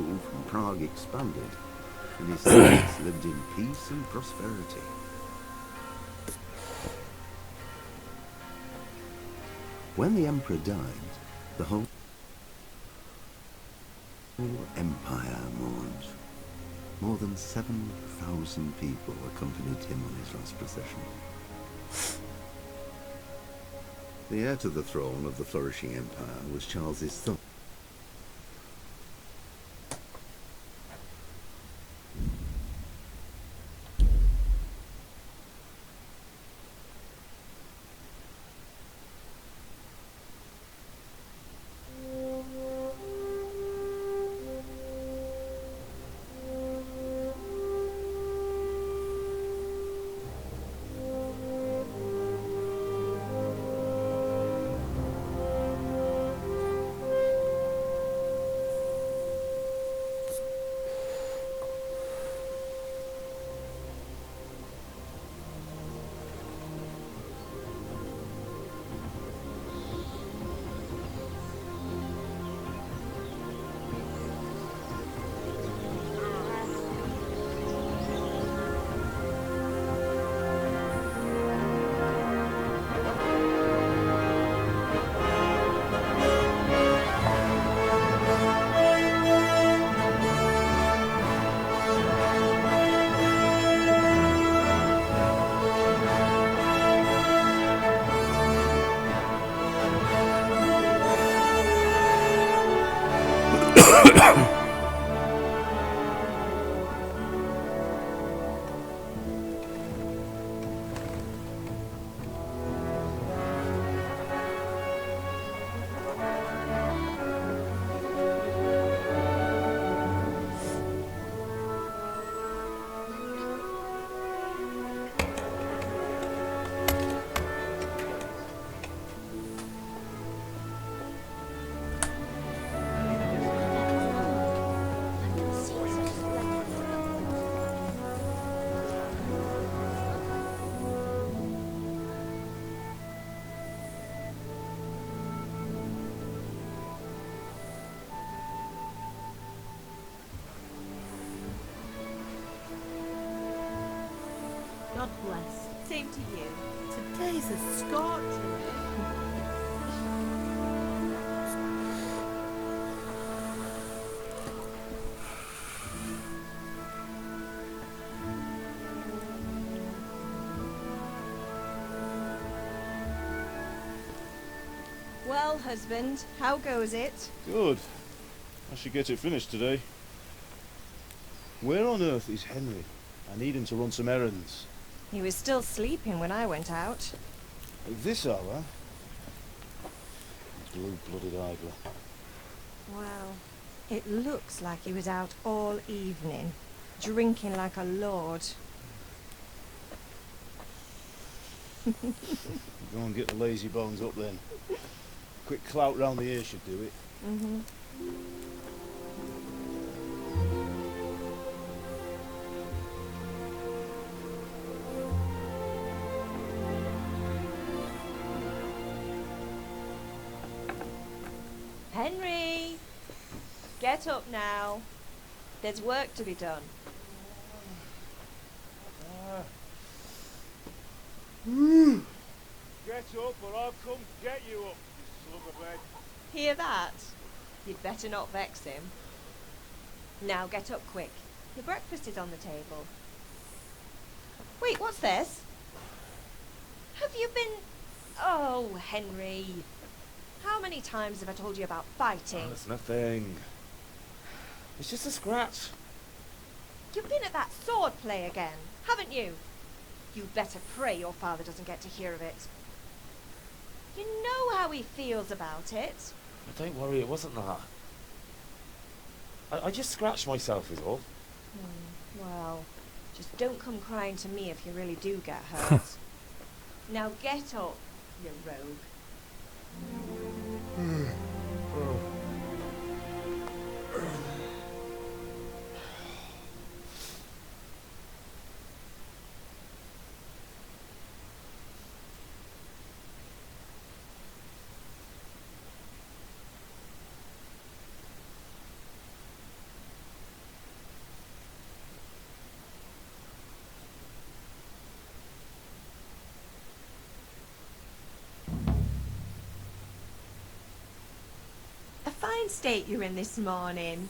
from Prague expanded, and his subjects lived in peace and prosperity. When the emperor died, the whole empire mourned. More than 7,000 people accompanied him on his last procession. The heir to the throne of the flourishing empire was Charles's son. God bless. Same to you. Today's a scorcher. Well, husband, how goes it? Good. I should get it finished today. Where on earth is Henry? I need him to run some errands. He was still sleeping when I went out. At this hour? Blue-blooded idler. Well, it looks like he was out all evening, drinking like a lord. Go and get the lazy bones up then. Quick clout round the ear should do it. Mm-hmm. Henry! Get up now. There's work to be done. Get up or I'll come get you up, you slug of bed. Hear that? You'd better not vex him. Now get up quick. Your breakfast is on the table. Wait, what's this? Have you been... Oh, Henry. How many times have I told you about fighting? Oh, it's nothing. It's just a scratch. You've been at that sword play again, haven't you? You'd better pray your father doesn't get to hear of it. You know how he feels about it. Don't worry, it wasn't that. I just scratched myself is all. Well, just don't come crying to me if you really do get hurt. Now get up, you rogue. fine state you're in this morning.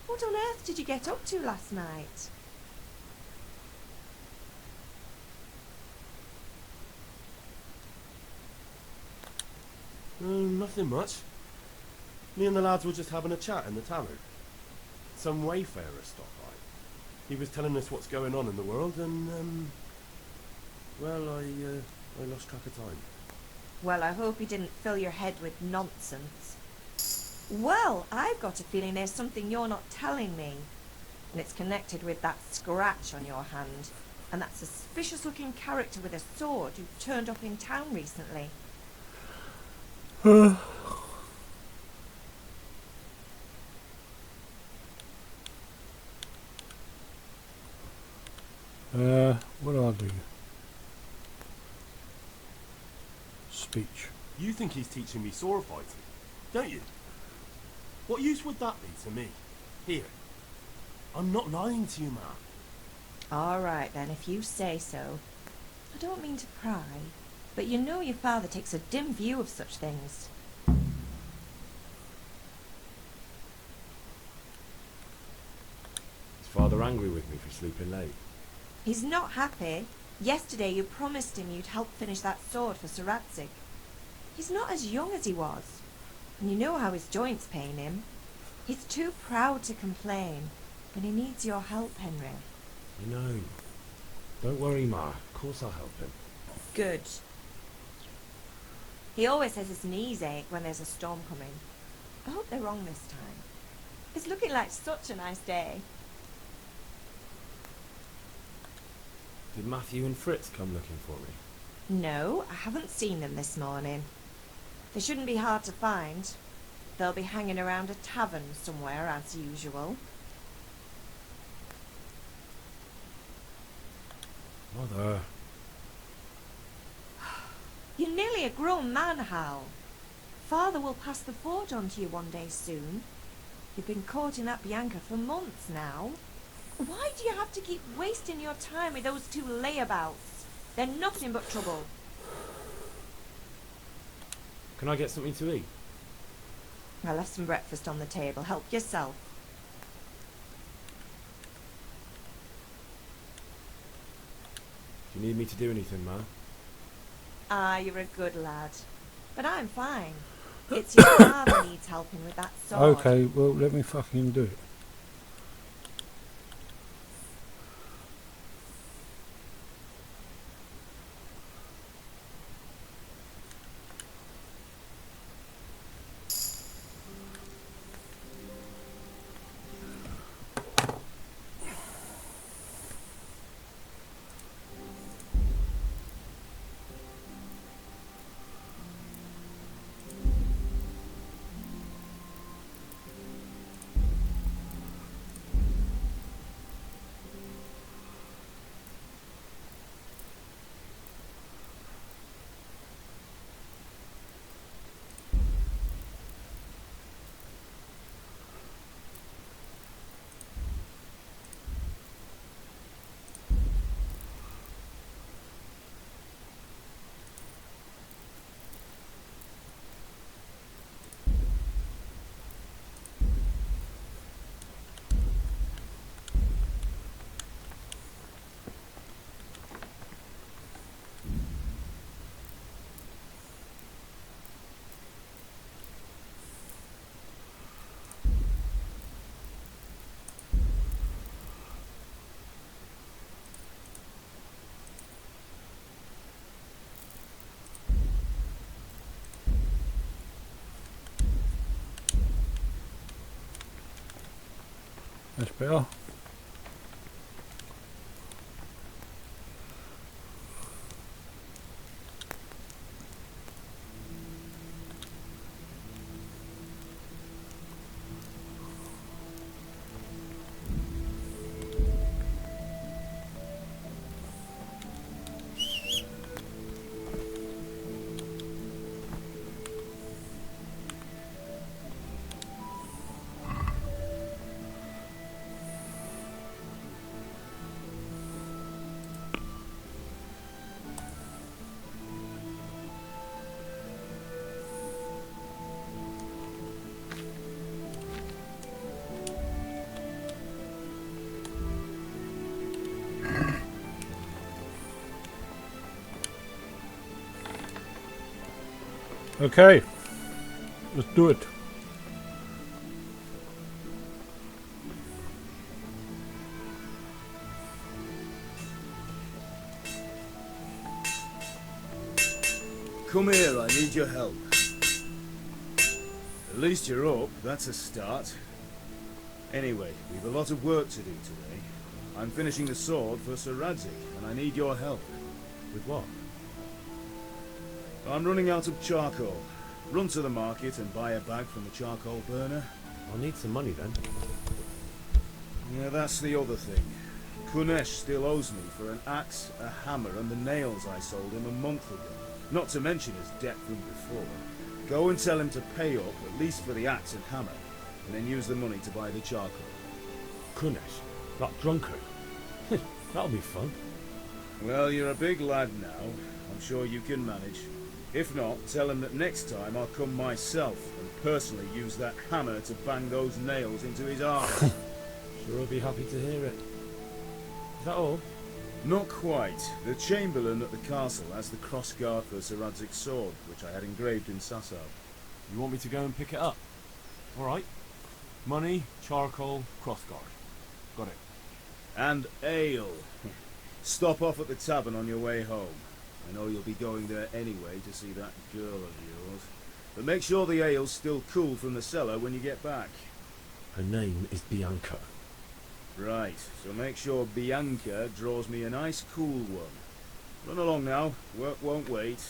What on earth did you get up to last night? Nothing much. Me and the lads were just having a chat in the tavern. Some wayfarer stopped by. He was telling us what's going on in the world and, well, I lost track of time. Well, I hope he didn't fill your head with nonsense. Well, I've got a feeling there's something you're not telling me. And it's connected with that scratch on your hand. And that suspicious-looking character with a sword who turned up in town recently. What do I do? Speech. You think he's teaching me sword fighting, don't you? What use would that be to me? Here. I'm not lying to you, man. All right, then, if you say so. I don't mean to pry, but you know your father takes a dim view of such things. Is father angry with me for sleeping late? He's not happy. Yesterday you promised him you'd help finish that sword for Sir Radzig. He's not as young as he was, and you know how his joints pain him. He's too proud to complain, and he needs your help, Henry. I know. Don't worry, Ma. Of course I'll help him. Good. He always says his knees ache when there's a storm coming. I hope they're wrong this time. It's looking like such a nice day. Did Matthew and Fritz come looking for me? No, I haven't seen them this morning. They shouldn't be hard to find. They'll be hanging around a tavern somewhere, as usual. Mother. You're nearly a grown man, Hal. Father will pass the fort on to you one day soon. You've been courting that Bianca for months now. Why do you have to keep wasting your time with those two layabouts? They're nothing but trouble. Can I get something to eat? I left some breakfast on the table. Help yourself. Do you need me to do anything, Ma? Ah, you're a good lad. But I'm fine. It's your father needs helping with that sword. Okay, well, let me fucking do it. That's better. Okay, let's do it. Come here, I need your help. At least you're up, that's a start. Anyway, we've a lot of work to do today. I'm finishing the sword for Sir Radzik, and I need your help. With what? I'm running out of charcoal. Run to the market and buy a bag from the charcoal burner. I'll need some money then. Yeah, that's the other thing. Kunesh still owes me for an axe, a hammer, and the nails I sold him a month ago. Not to mention his debt from before. Go and tell him to pay up, at least for the axe and hammer, and then use the money to buy the charcoal. Kunesh, that drunkard. That'll be fun. Well, you're a big lad now. I'm sure you can manage. If not, tell him that next time I'll come myself and personally use that hammer to bang those nails into his arm. Sure, I'll be happy to hear it. Is that all? Not quite. The Chamberlain at the castle has the crossguard for Sir Radzik's sword, which I had engraved in Sasau. You want me to go and pick it up? Alright. Money, charcoal, crossguard. Got it. And ale. Stop off at the tavern on your way home. I know you'll be going there anyway to see that girl of yours. But make sure the ale's still cool from the cellar when you get back. Her name is Bianca. Right, so make sure Bianca draws me a nice cool one. Run along now, work won't wait.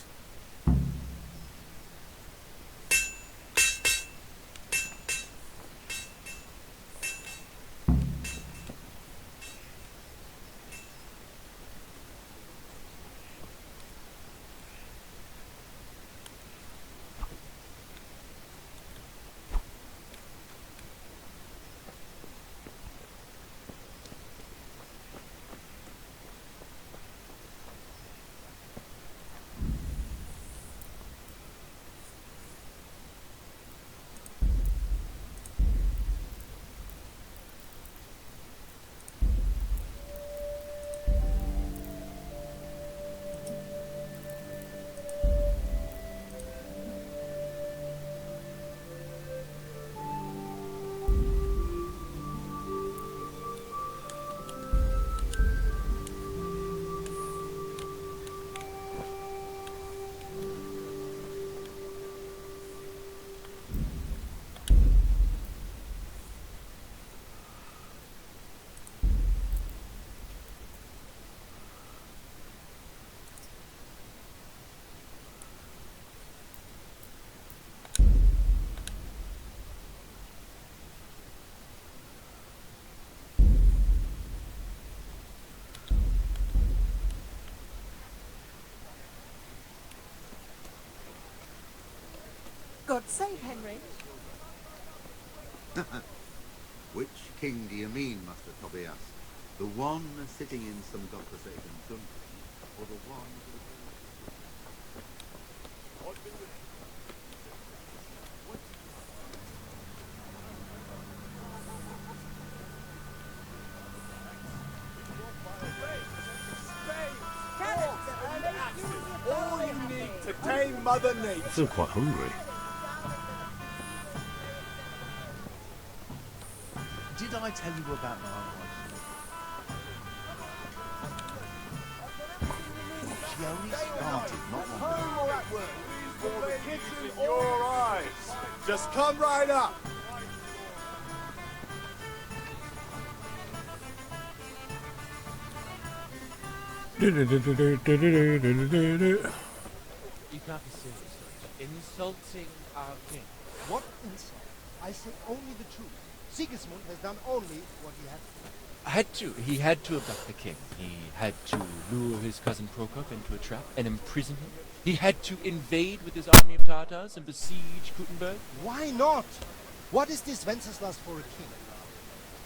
God save Henry. Which king do you mean, Master Tobias? The one sitting in some godforsaken dungeon, or the one... All you need to tame Mother Nature. I'm still quite hungry. Did I tell you about my wife? She only started not long ago. For the kids in your eyes. Just come right up. You can't be serious. Insulting our king. What insult? I say only the truth. Sigismund has done only what he had to. He had to abduct the king. He had to lure his cousin Prokop into a trap and imprison him. He had to invade with his army of Tatars and besiege Gutenberg. Why not? What is this Wenceslas for a king?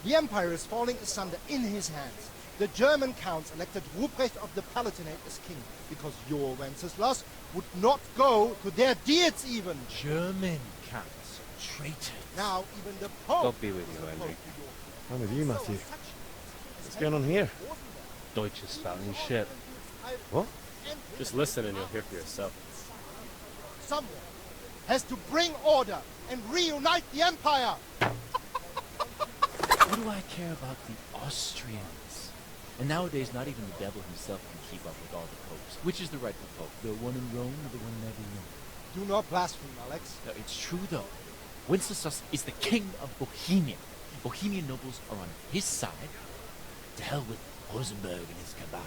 The empire is falling asunder in his hands. The German counts elected Ruprecht of the Palatinate as king because your Wenceslas would not go to their deeds even. German counts, traitors. Now even the Pope. God be with you, Henry. I'm with you, Matthew. What's going on here? Deutsche spouting shit. What? Just listen and you'll hear for yourself. Someone has to bring order and reunite the Empire. What do I care about the Austrians? And nowadays, not even the devil himself can keep up with all the popes. Which is the rightful pope? The one in Rome or the one in every Rome? Do not blaspheme, Alex. No, it's true, though. Wenceslas is the king of Bohemia. Bohemian nobles are on his side. To hell with Rosenberg and his cabal.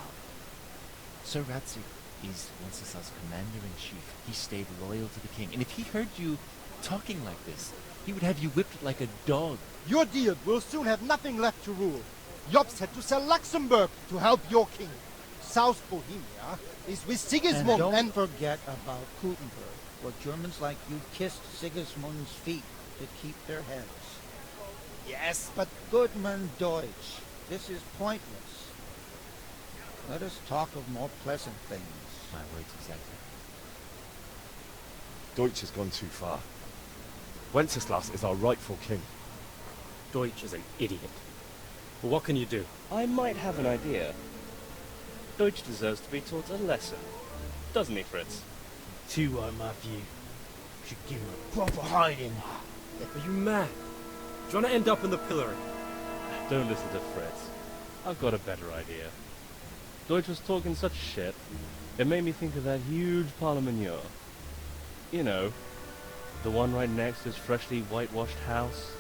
Sir Ratzig is Wenceslas' commander-in-chief. He stayed loyal to the king. And if he heard you talking like this, he would have you whipped like a dog. Your deal will soon have nothing left to rule. Jobst had to sell Luxembourg to help your king. South Bohemia is with Sigismund and don't forget about Gutenberg, where Germans like you kissed Sigismund's feet to keep their heads. Yes, But Goodman Deutsch, this is pointless. Let us talk of more pleasant things. My words exactly. Deutsch has gone too far. Wenceslas is our rightful king. Deutsch is an idiot. But what can you do? I might have an idea. Deutsch deserves to be taught a lesson. Doesn't he, Fritz? Too right, Matthew. Should give him a proper hiding. Are you mad? Do you want to end up in the pillory? Don't listen to Fritz. I've got a better idea. Deutsch was talking such shit, it made me think of that huge parliament. You know, the one right next to his freshly whitewashed house.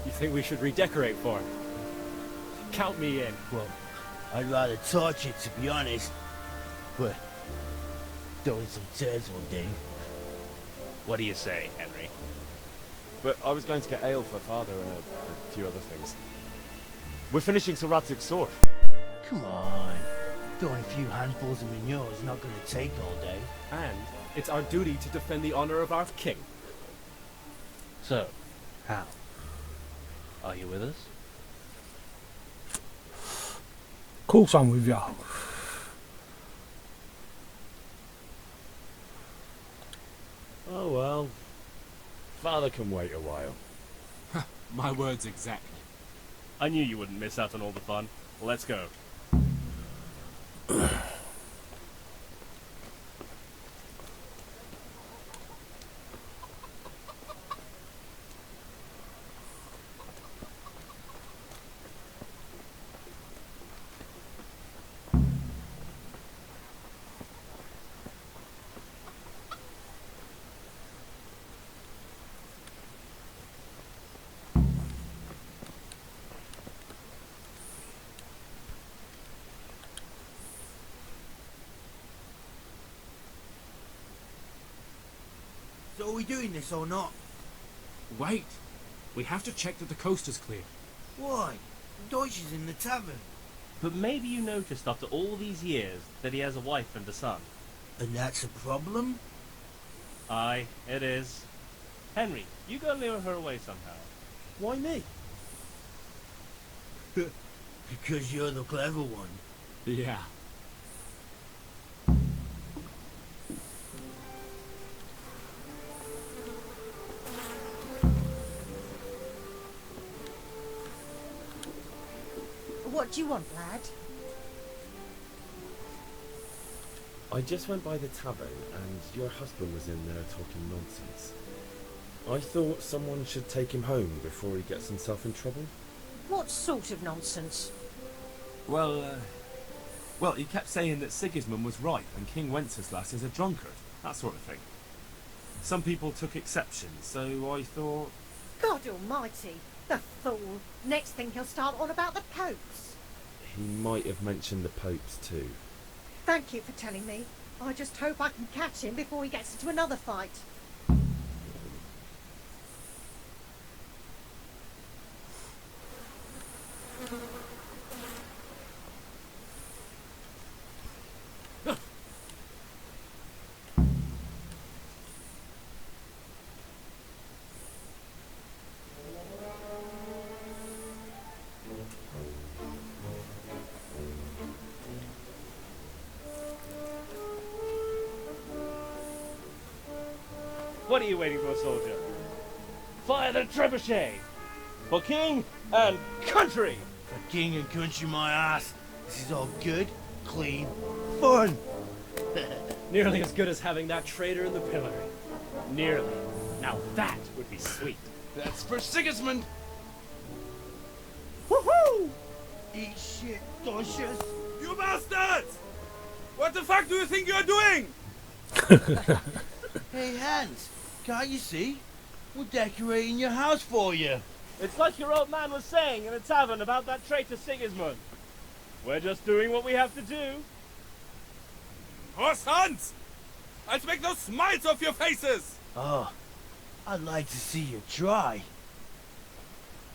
You think we should redecorate for him? Count me in. Well, I'd rather torch it, to be honest. But throwing some turds one day. What do you say, Henry? But I was going to get ale for father and a few other things. We're finishing Sir Radzig's sword. Come on. Throwing a few handfuls of manure is not going to take all day. And it's our duty to defend the honor of our king. So, how? Are you with us? Of course I'm with you. Oh well. Father can wait a while. My words exactly. I knew you wouldn't miss out on all the fun. Well, let's go. So are we doing this or not? Wait. We have to check that the coast is clear. Why? Deutsch is in the tavern. But maybe you noticed after all these years that he has a wife and a son. And that's a problem? Aye, it is. Henry, you go lure her away somehow. Why me? Because you're the clever one. Yeah. What do you want, lad? I just went by the tavern and your husband was in there talking nonsense. I thought someone should take him home before he gets himself in trouble. What sort of nonsense? Well, he kept saying that Sigismund was right and King Wenceslas is a drunkard. That sort of thing. Some people took exception, so I thought... God almighty! The fool! Next thing he'll start on about the popes. He might have mentioned the popes too. Thank you for telling me. I just hope I can catch him before he gets into another fight. What are you waiting for, soldier? Fire the trebuchet! For king and country! For king and country, my ass. This is all good, clean, fun. Nearly as good as having that traitor in the pillory. Nearly. Now that would be sweet. That's for Sigismund! Woohoo! Eat shit, Docious! You bastards! What the fuck do you think you're doing? Hey, Hans, can't you see? We're decorating your house for you. It's like your old man was saying in a tavern about that traitor Sigismund. We're just doing what we have to do. Horse Hans! I'll make those smiles off your faces! Oh, I'd like to see you try.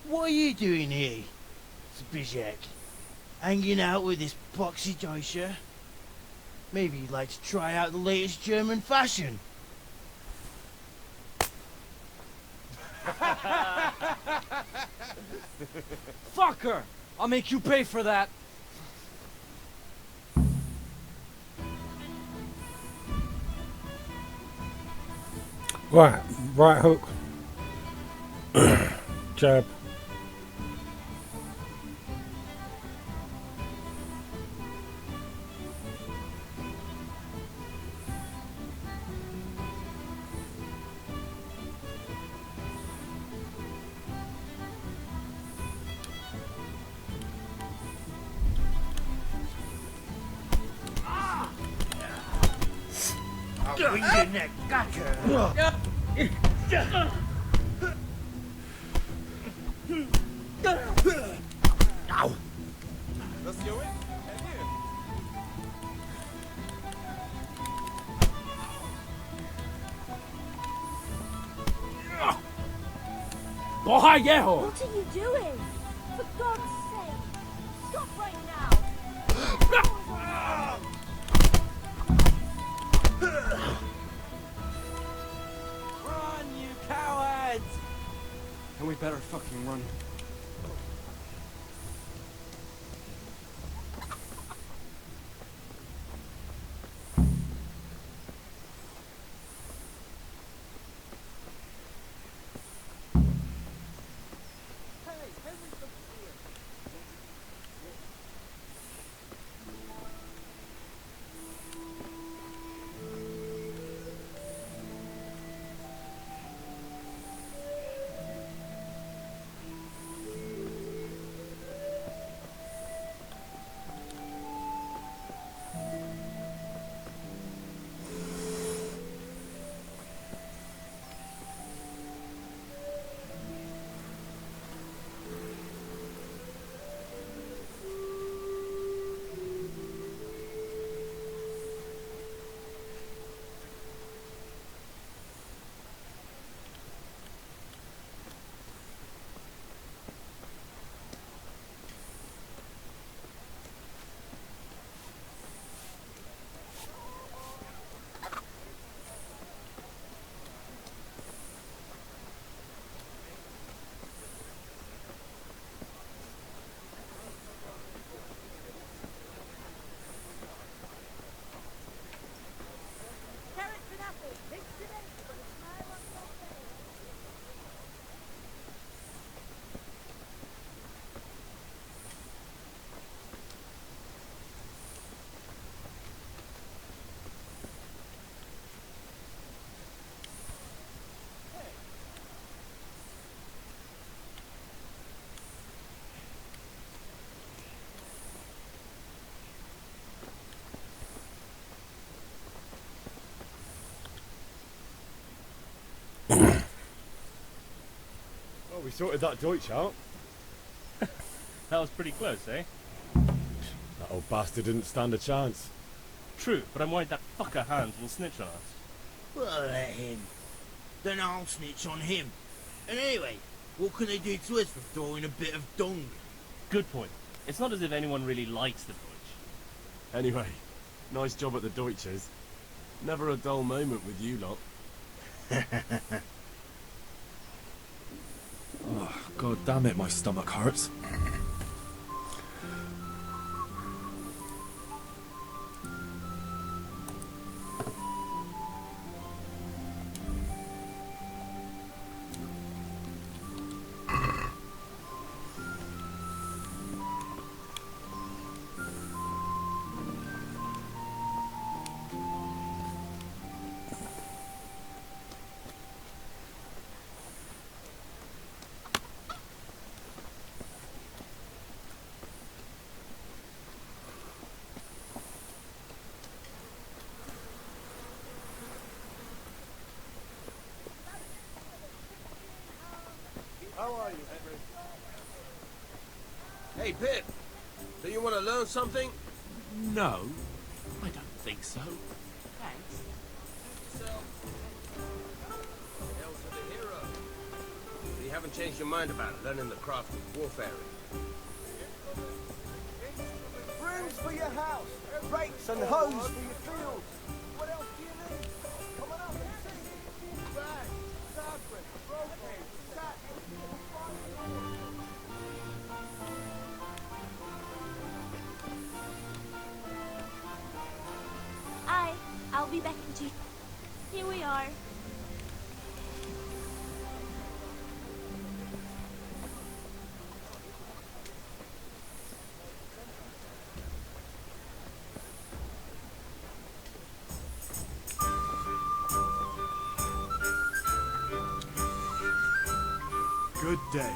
What are you doing here, Zbyszek? Hanging out with this boxy Deutscher? Maybe you'd like to try out the latest German fashion. Fuck her! I'll make you pay for that. Right, right hook. Jab. I'll bring your neck back her. Ow! Das hier win? Bohemia! What are you doing? For God's sake, stop right now! Run, you cowards! And we better fucking run. Well, we sorted that Deutsch out. That was pretty close, eh? That old bastard didn't stand a chance. True, but I'm worried that fucker Hans will snitch on us. Well, let him. Then I'll snitch on him. And anyway, what can they do to us for throwing a bit of dung? Good point. It's not as if anyone really likes the Deutsch. Anyway, nice job at the Deutsches. Never a dull moment with you lot. Oh, God damn it, my stomach hurts. Hey, Pip. Do you want to learn something? No, I don't think so. Thanks. Hail to the hero. So you haven't changed your mind about learning the craft of warfare? Brooms for your house, rakes and hoes for your fields. What else do you need? Come on up and see. Bags, saffron, brocade, sack. I'll be back in two. Here we are. Good day.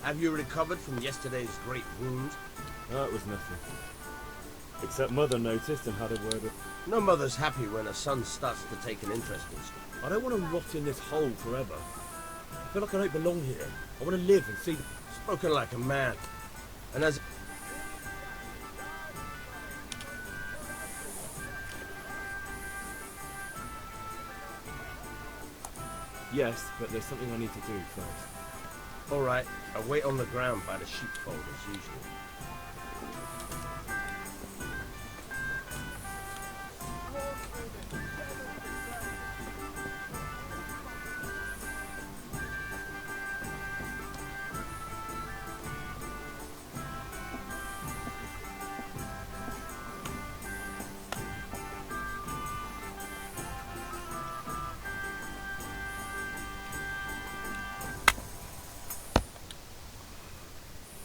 Have you recovered from yesterday's great wound? No, it was nothing. Except Mother noticed and had a word with... No mother's happy when her son starts to take an interest in school. I don't want to rot in this hole forever. I feel like I don't belong here. I want to live and see... Spoken like a man. And as... Yes, but there's something I need to do first. All right, I'll wait on the ground by the sheepfold as usual.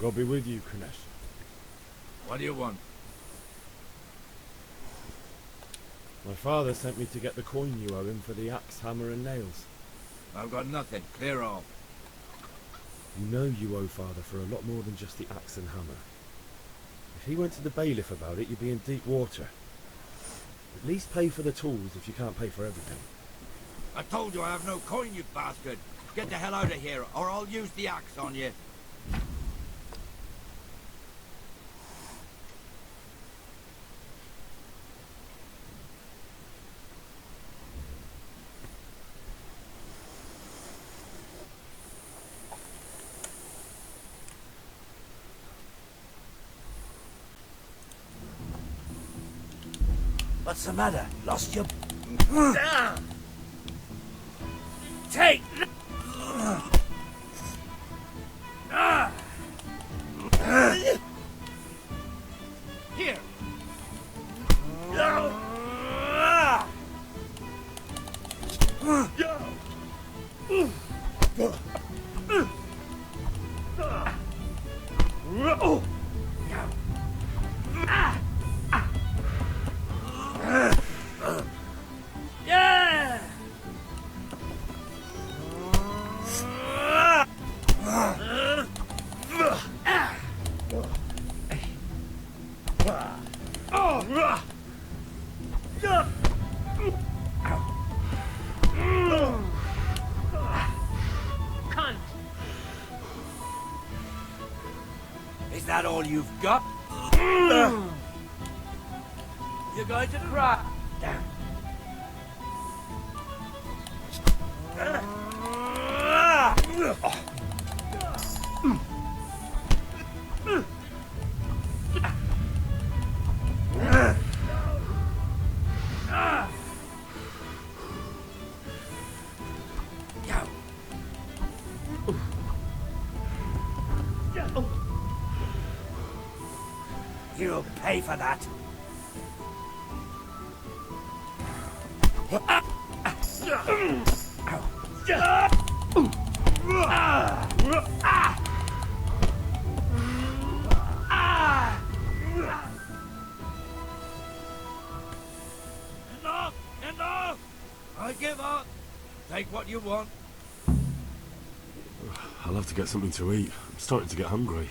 God be with you, Kunesh. What do you want? My father sent me to get the coin you owe him for the axe, hammer and nails. I've got nothing. Clear off. You know you owe father for a lot more than just the axe and hammer. If he went to the bailiff about it, you'd be in deep water. At least pay for the tools if you can't pay for everything. I told you I have no coin, you bastard. Get the hell out of here, or I'll use the axe on you. What's the matter? Lost your... Take! Here! Is that all you've got? You're going to cry. You'll pay for that. Enough! Enough! I give up. Take what you want. I'll have to get something to eat. I'm starting to get hungry.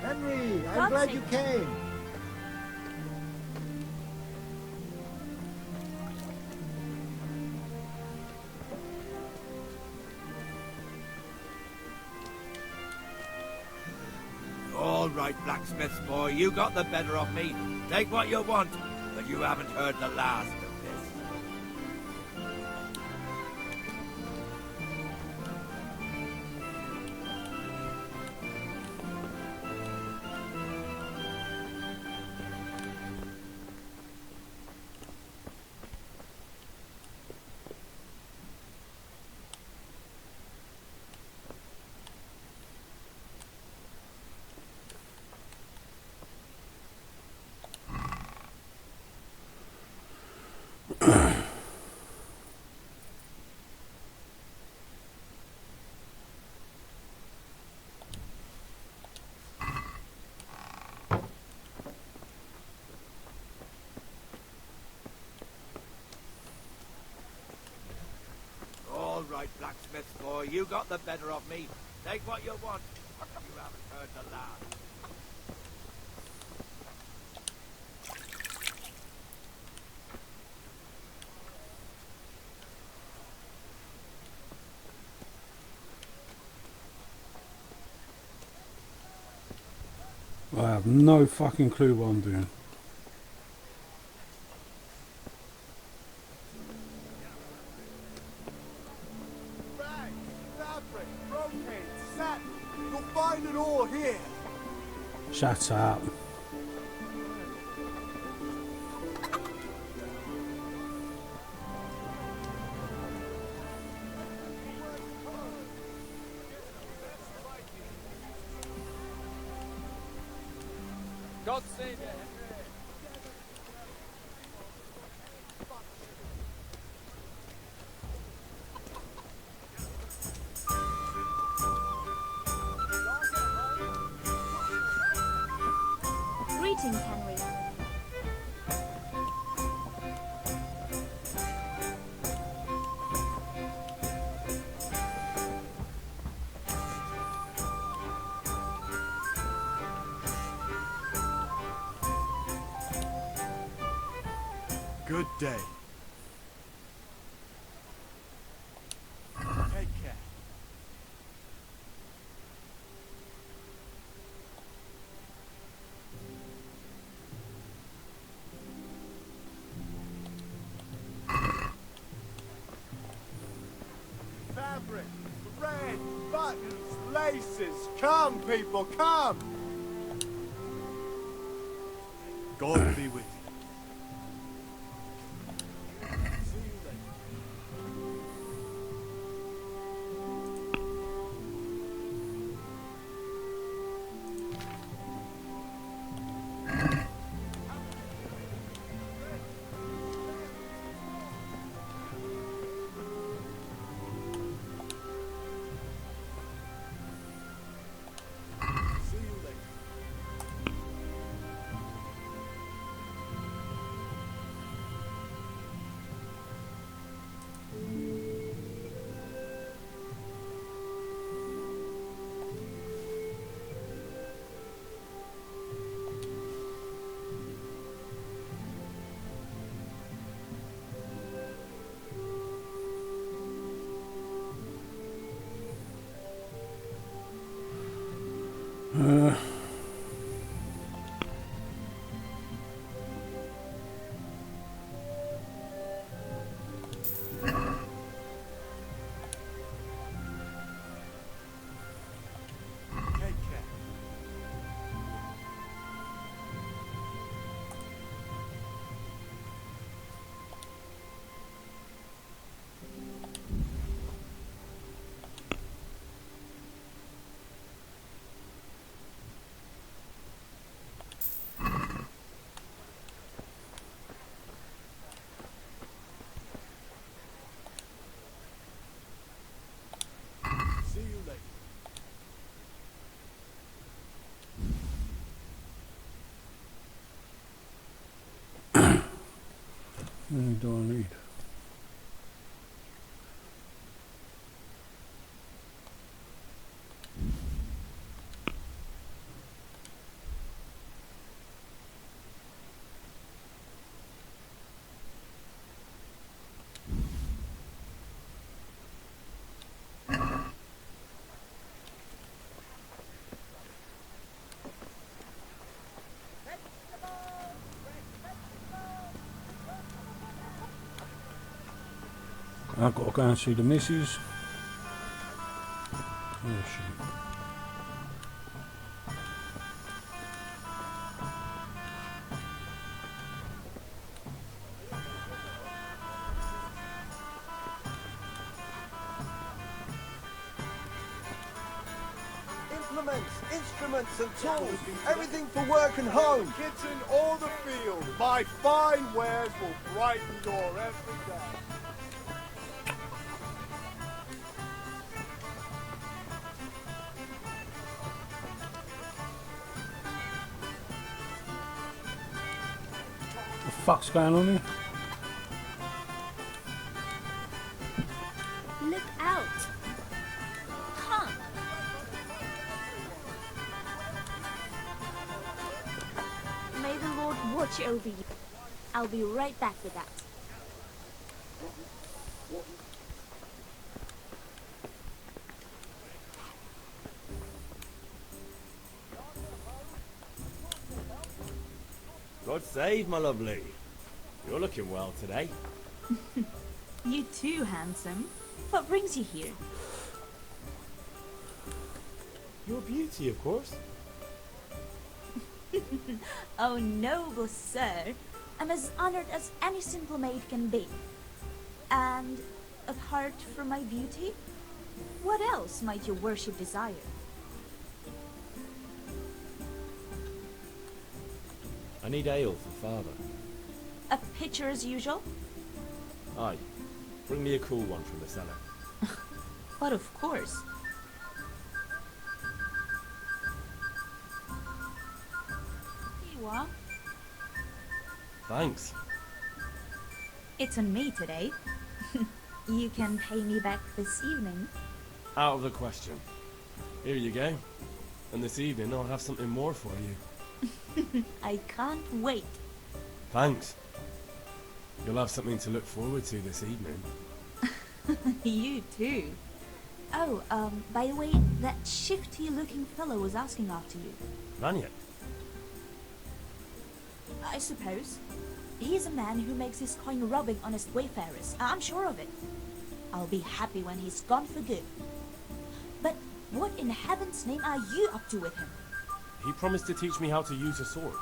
Henry, I'm glad you came. All right, blacksmith's boy, you got the better of me. Take what you want, but you haven't heard the last of this. All right, blacksmith's boy, you got the better of me. Take what you want, but you haven't heard the last. I have no fucking clue what I'm doing. Bags, fabric, brocade, satin. You'll find it all here. Shut up. God save you, Henry. Greetings, Henry. Good day. buttons, laces. Come, people, come. God be with you. How many do I need? I've got to go and see the missus. Where is she? Implements, instruments and tools, everything for work and home. The kitchen or the field, my fine wares will brighten your every day. What the fuck's going on here? Look out! Come! May the Lord watch over you. I'll be right back with that. God save, my lovely. You're looking well today. You too, handsome. What brings you here? Your beauty, of course. Oh, noble sir. I'm as honored as any simple maid can be. And apart from my beauty, what else might your worship desire? I need ale for father. A pitcher as usual? Aye. Bring me a cool one from the cellar. But of course. Here you are. Thanks. It's on me today. You can pay me back this evening. Out of the question. Here you go. And this evening I'll have something more for you. I can't wait. Thanks. You'll have something to look forward to this evening. You too. Oh, by the way, that shifty-looking fellow was asking after you. Raniet? I suppose. He's a man who makes his coin robbing honest wayfarers. I'm sure of it. I'll be happy when he's gone for good. But What in heaven's name are you up to with him? He promised to teach me how to use a sword.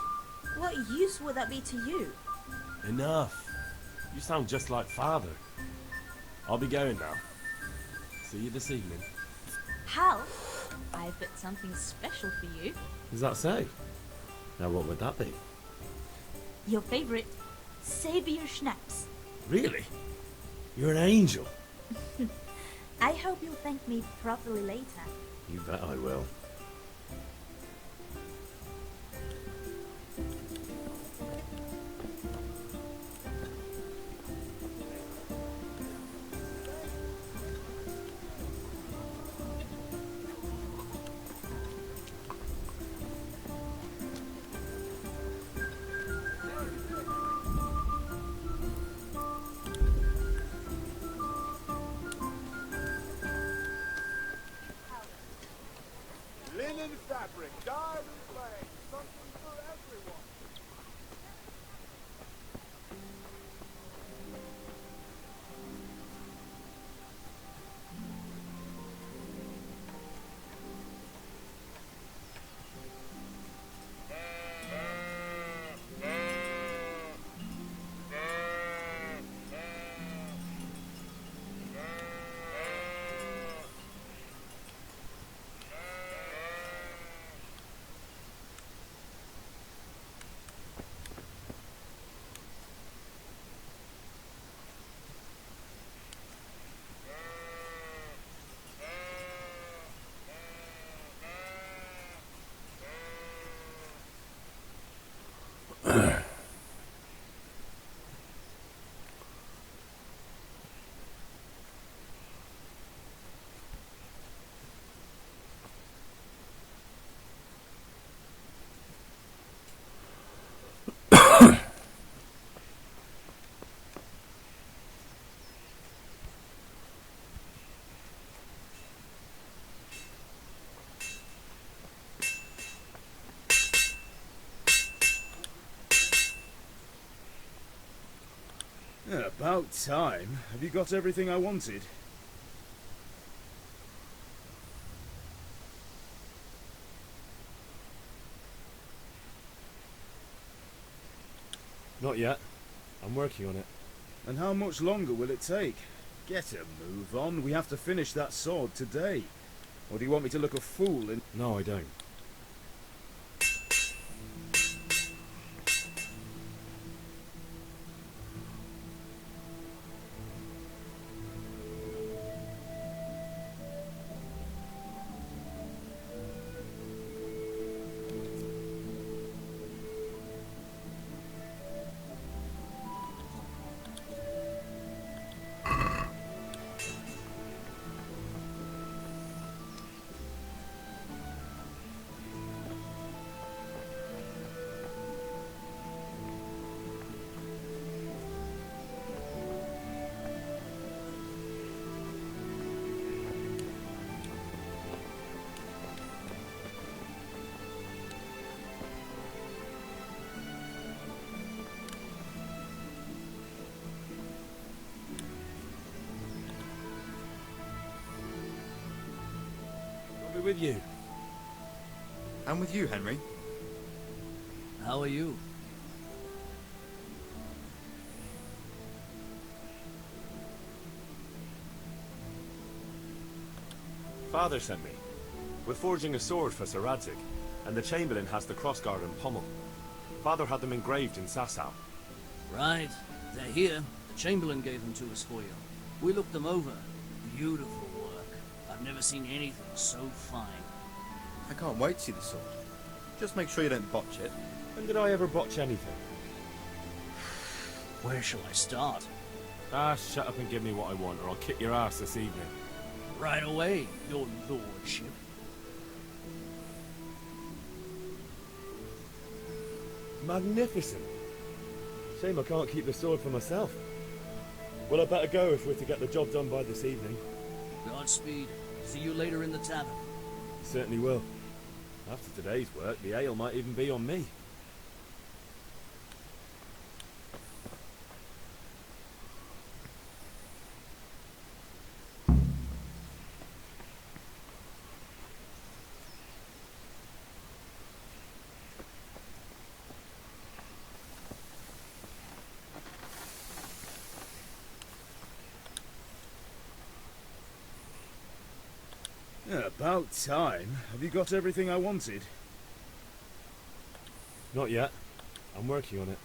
What use would that be to you? Enough. You sound just like Father. I'll be going now. See you this evening. Hal, I've got something special for you. Does that say? Now what would that be? Your favorite Savior Schnapps. Really? You're an angel. I hope you'll thank me properly later. You bet I will. Linen fabric, dyed and plain, something for everyone. Yeah, about time. Have you got everything I wanted? Not yet. I'm working on it. And how much longer will it take? Get a move on. We have to finish that sword today. Or do you want me to look a fool in... No, I don't. I'll be with you. I'm with you, Henry. How are you? Father sent me. We're forging a sword for Sir Radzig, and the Chamberlain has the crossguard and pommel. Father had them engraved in Sasau. Right. They're here. The Chamberlain gave them to us for you. We looked them over. Beautiful work. I've never seen anything so fine. I can't wait to see the sword. Just make sure you don't botch it. When did I ever botch anything? Where shall I start? Ah, shut up and give me what I want, or I'll kick your ass this evening. Right away, your lordship. Magnificent. Shame I can't keep the sword for myself. Well, I better go if we're to get the job done by this evening. Godspeed. See you later in the tavern. Certainly will. After today's work, the ale might even be on me. Yeah, about time. Have you got everything I wanted? Not yet. I'm working on it.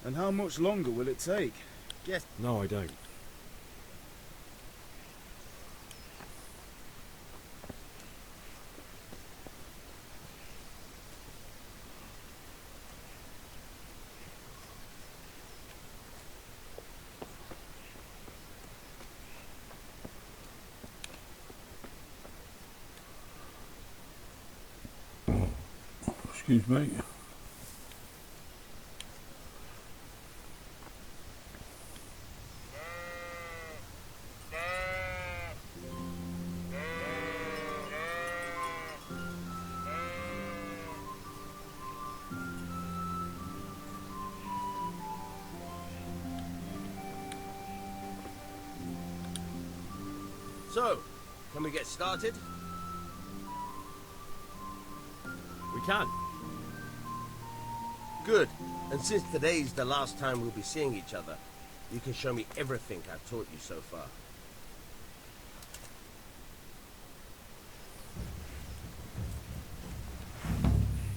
And how much longer will it take? Yes. No, I don't. Excuse me. So, can we get started? We can. Good. And since today's the last time we'll be seeing each other, you can show me everything I've taught you so far.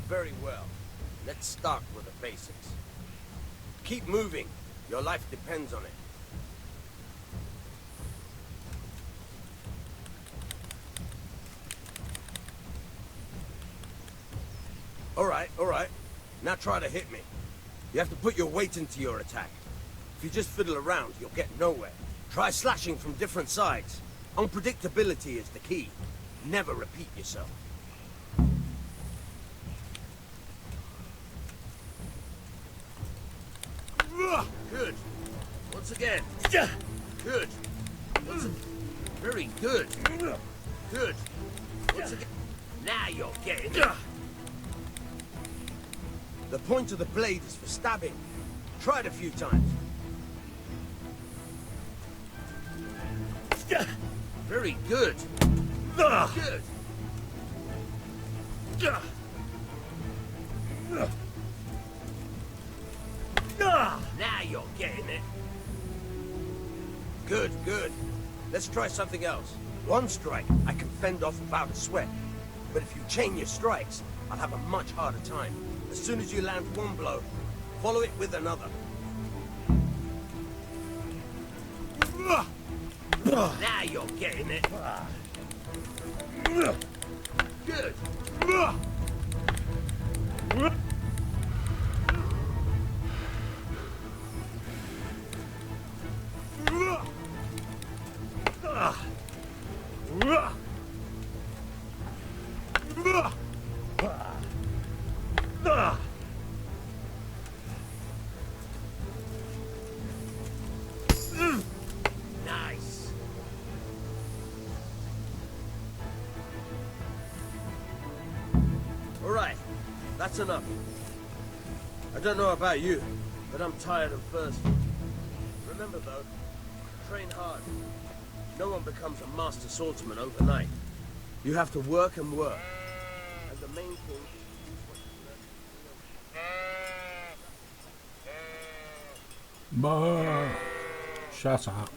Very well. Let's start with the basics. Keep moving. Your life depends on it. All right. Now try to hit me. You have to put your weight into your attack. If you just fiddle around, you'll get nowhere. Try slashing from different sides. Unpredictability is the key. Never repeat yourself. Good. Once again. Good. Very good. Good. Once again. Now you're getting it. The point of the blade is for stabbing. Try it a few times. Very good. Good. Now you're getting it. Good. Let's try something else. One strike I can fend off without a sweat. But if you chain your strikes, I'll have a much harder time. As soon as you land one blow, follow it with another. Now you're getting it. Good. Nice. All right, that's enough. I don't know about you, but I'm tired and thirsty. Remember though, train hard. No one becomes a master swordsman overnight. You have to work and work. And the main thing Bah. Shut up.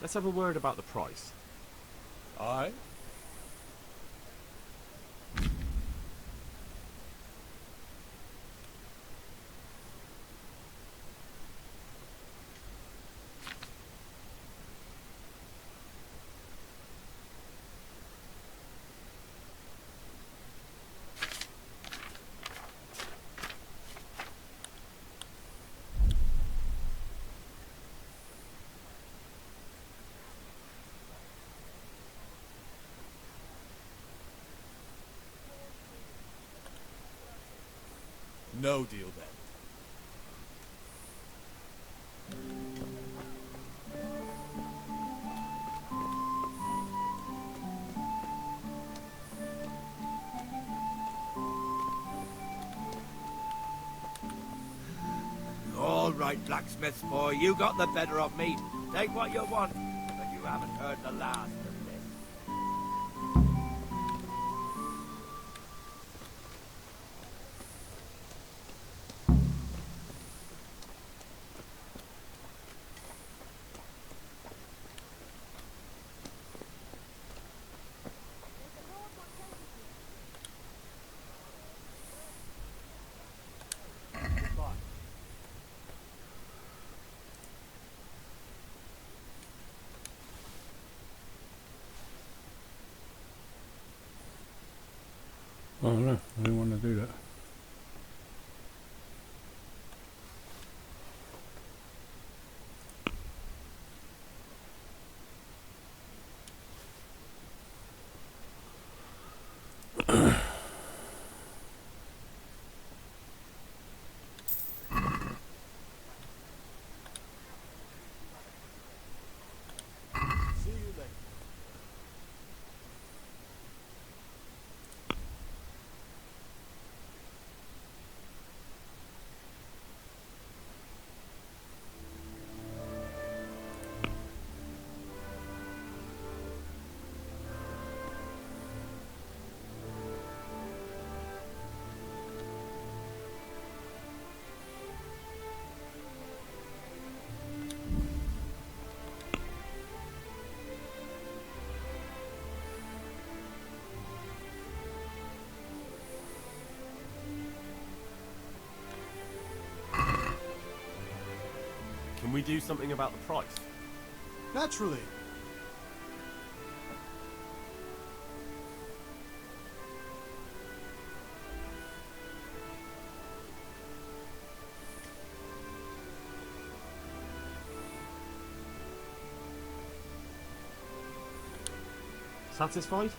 Let's have a word about the price. Aye? No deal then. All right, blacksmith's boy, you got the better of me. Take what you want, but you haven't heard the last of this. Oh no, I didn't want to do that. See you later. Can we do something about the price? Naturally. Satisfied?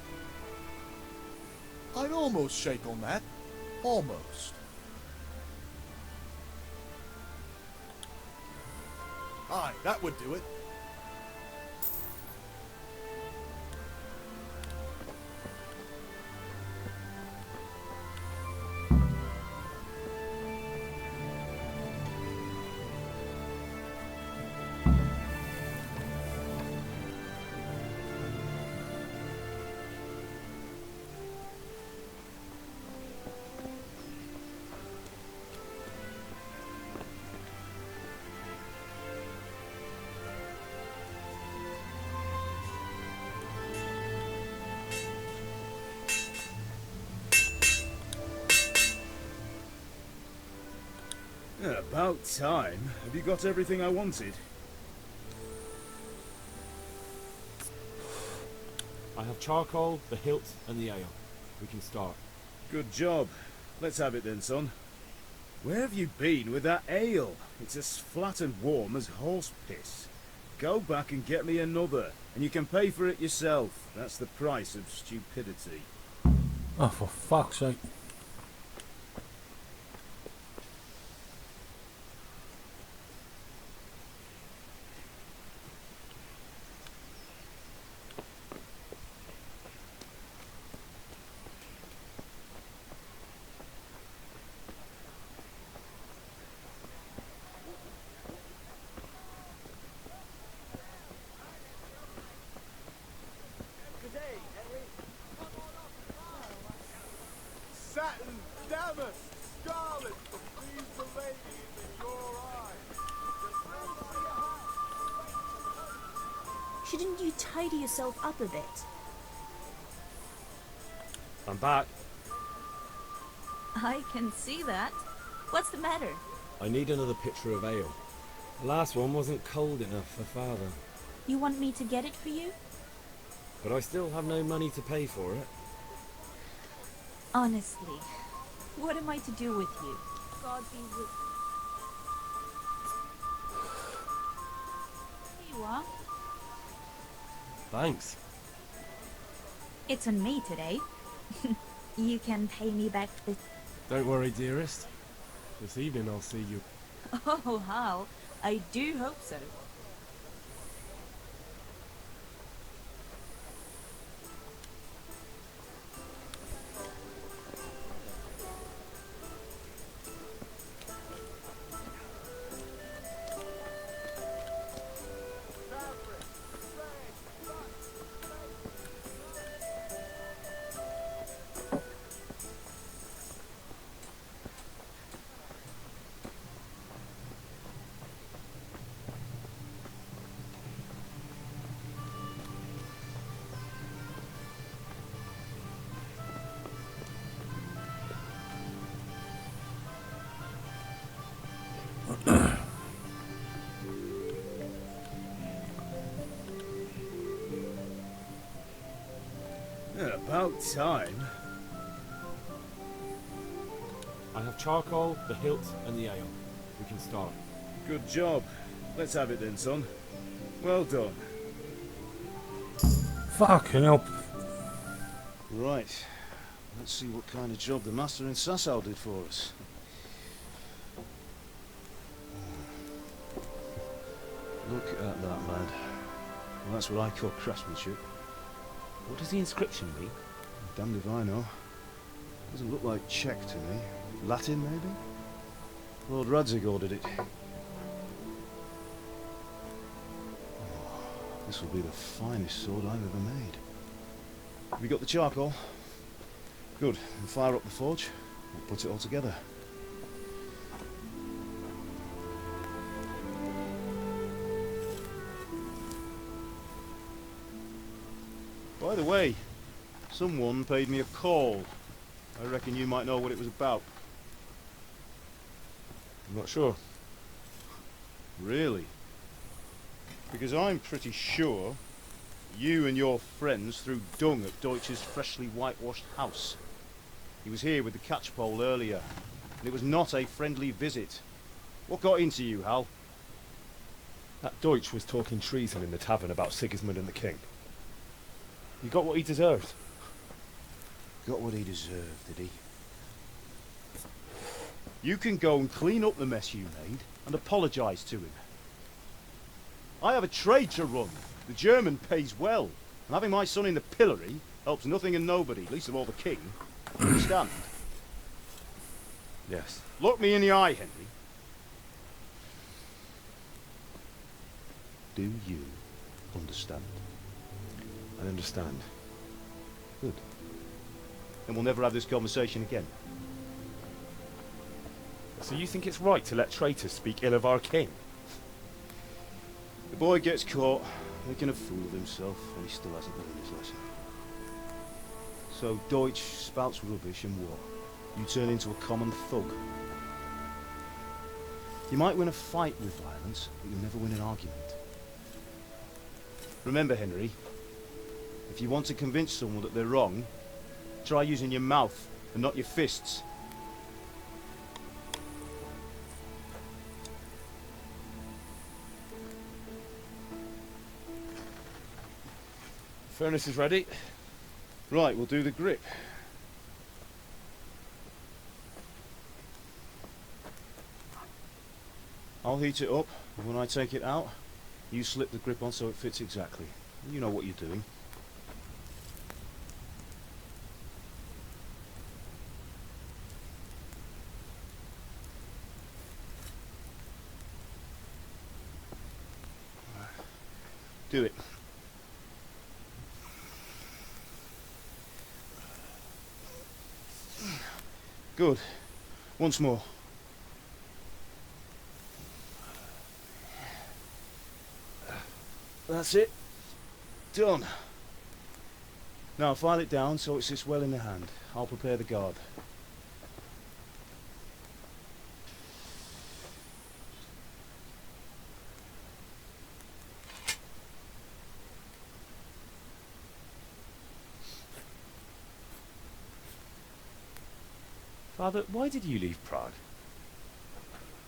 I'd almost shake on that. Almost. Aye, that would do it. Yeah, about time. Have you got everything I wanted? I have charcoal, the hilt, and the ale. We can start. Good job. Let's have it then, son. Where have you been with that ale? It's as flat and warm as horse piss. Go back and get me another, and you can pay for it yourself. That's the price of stupidity. Oh, for fuck's sake. Satin, damask, scarlet, to please the ladies in your eyes. Shouldn't you tidy yourself up a bit? I'm back. I can see that. What's the matter? I need another pitcher of ale. The last one wasn't cold enough for Father. You want me to get it for you? But I still have no money to pay for it. Honestly, what am I to do with you? God be with you. Here you are. Thanks. It's on me today. You can pay me back the... Don't worry, dearest. This evening I'll see you. Oh, Hal, I do hope so. Yeah, about time. I have charcoal, the hilt, and the ale. We can start. Good job. Let's have it then, son. Well done. Fucking hell. Right. Let's see what kind of job the master in Sasau did for us. Look at that, lad. Well, that's what I call craftsmanship. What does the inscription mean? Damned if I know. Doesn't look like Czech to me. Latin, maybe? Lord Radzig ordered it. Oh, this will be the finest sword I've ever made. Have you got the charcoal? Good. Then fire up the forge. We'll put it all together. By the way, someone paid me a call. I reckon you might know what it was about. I'm not sure. Really? Because I'm pretty sure you and your friends threw dung at Deutsch's freshly whitewashed house. He was here with the catchpole earlier, and it was not a friendly visit. What got into you, Hal? That Deutsch was talking treason in the tavern about Sigismund and the king. He got what he deserved. Got what he deserved, did he? You can go and clean up the mess you made and apologise to him. I have a trade to run. The German pays well, and having my son in the pillory helps nothing and nobody, least of all the king. Understand? Yes. Look me in the eye, Henry. Do you understand? I understand. Good. Then we'll never have this conversation again. So you think it's right to let traitors speak ill of our king? The boy gets caught, making a fool of himself, and he still hasn't learned his lesson. So Deutsch spouts rubbish, and what? You turn into a common thug. You might win a fight with violence, but you'll never win an argument. Remember, Henry, if you want to convince someone that they're wrong, try using your mouth and not your fists. Furnace is ready. Right, we'll do the grip. I'll heat it up, and when I take it out, you slip the grip on so it fits exactly. You know what you're doing. Do it. Good. Once more. That's it. Done. Now file it down so it sits well in the hand. I'll prepare the guard. Father, why did you leave Prague?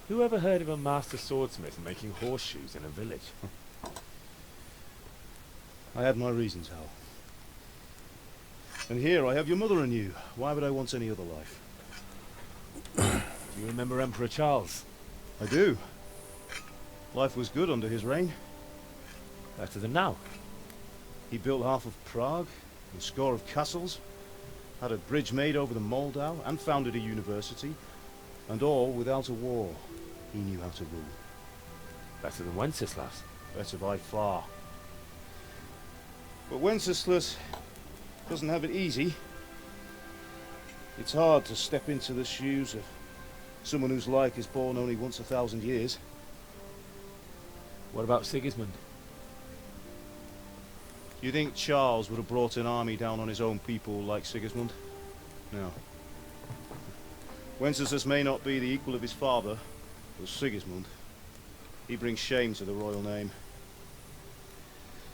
Who ever heard of a master swordsmith making horseshoes in a village? I had my reasons, Hal. And here I have your mother and you. Why would I want any other life? You remember Emperor Charles? I do. Life was good under his reign. Better than now. He built half of Prague, a score of castles, had a bridge made over the Moldau, and founded a university, and all without a war. He knew how to rule. Better than Wenceslas. Better by far. But Wenceslas doesn't have it easy. It's hard to step into the shoes of someone whose like is born only once 1,000 years. What about Sigismund? Do you think Charles would have brought an army down on his own people like Sigismund? No. Wenceslas may not be the equal of his father, but Sigismund, he brings shame to the royal name.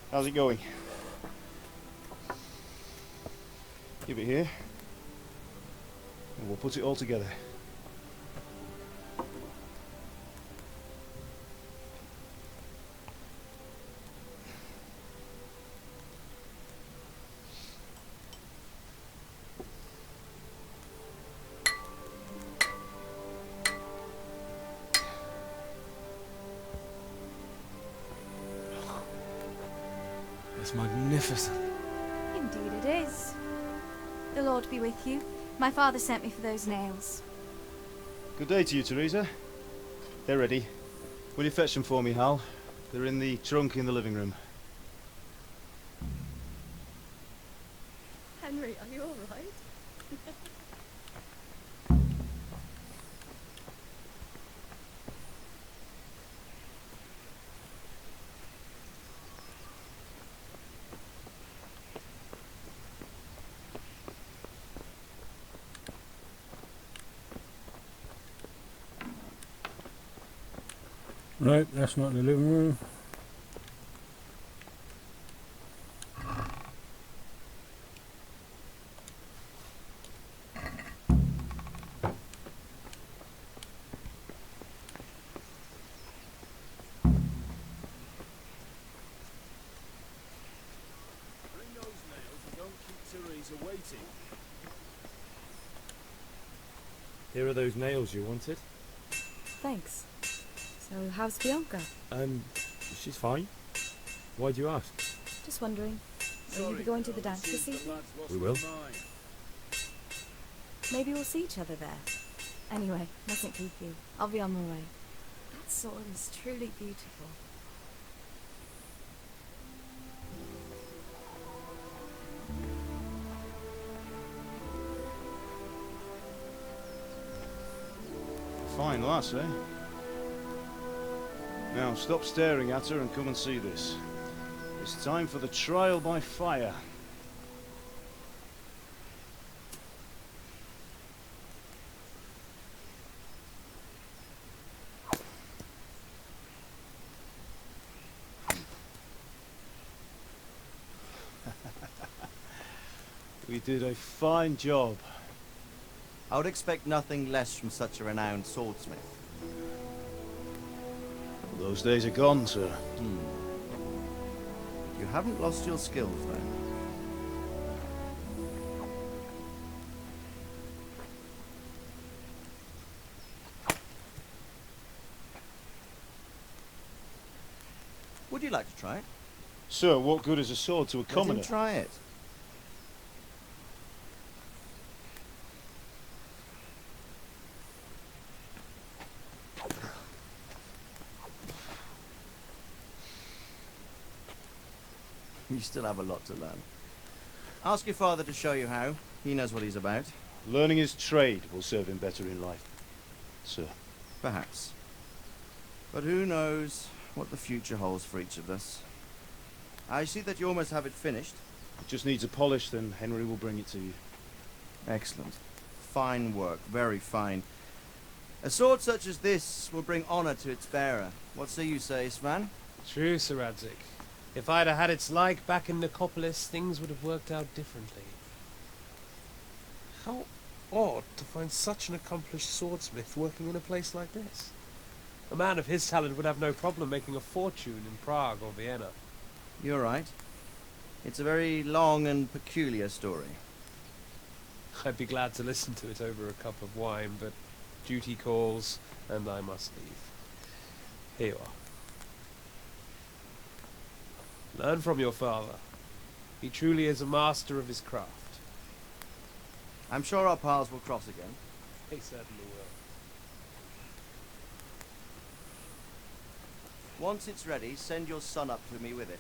How's it going? Give it here, and we'll put it all together. It's magnificent. Indeed it is. The Lord be with you. My father sent me for those nails. Good day to you, Teresa. They're ready. Will you fetch them for me, Hal? They're in the trunk in the living room. Henry, are you all right? Right, that's not the living room. Bring those nails and don't keep Teresa waiting. Here are those nails you wanted. Thanks. So, how's Bianca? She's fine. Why do you ask? Just wondering. Will you be going to the dance this evening? We will. Maybe we'll see each other there. Anyway, mustn't keep you. I'll be on my way. That sword is truly beautiful. Fine lass, eh? Now, stop staring at her and come and see this. It's time for the trial by fire. We did a fine job. I would expect nothing less from such a renowned swordsmith. Those days are gone, sir. You haven't lost your skills, then. Would you like to try it? Sir, what good is a sword to a commoner? Let him try it. You still have a lot to learn. Ask your father to show you how. He knows what he's about. Learning his trade will serve him better in life, sir. Perhaps. But who knows what the future holds for each of us. I see that you almost have it finished. It just needs a polish, then Henry will bring it to you. Excellent. Fine work, very fine. A sword such as this will bring honor to its bearer. What say you, Svan? True, Sir Radzik. If I'd have had its like back in Nicopolis, things would have worked out differently. How odd to find such an accomplished swordsmith working in a place like this. A man of his talent would have no problem making a fortune in Prague or Vienna. You're right. It's a very long and peculiar story. I'd be glad to listen to it over a cup of wine, but duty calls, and I must leave. Here you are. Learn from your father. He truly is a master of his craft. I'm sure our paths will cross again. He certainly will. Once it's ready, send your son up to me with it.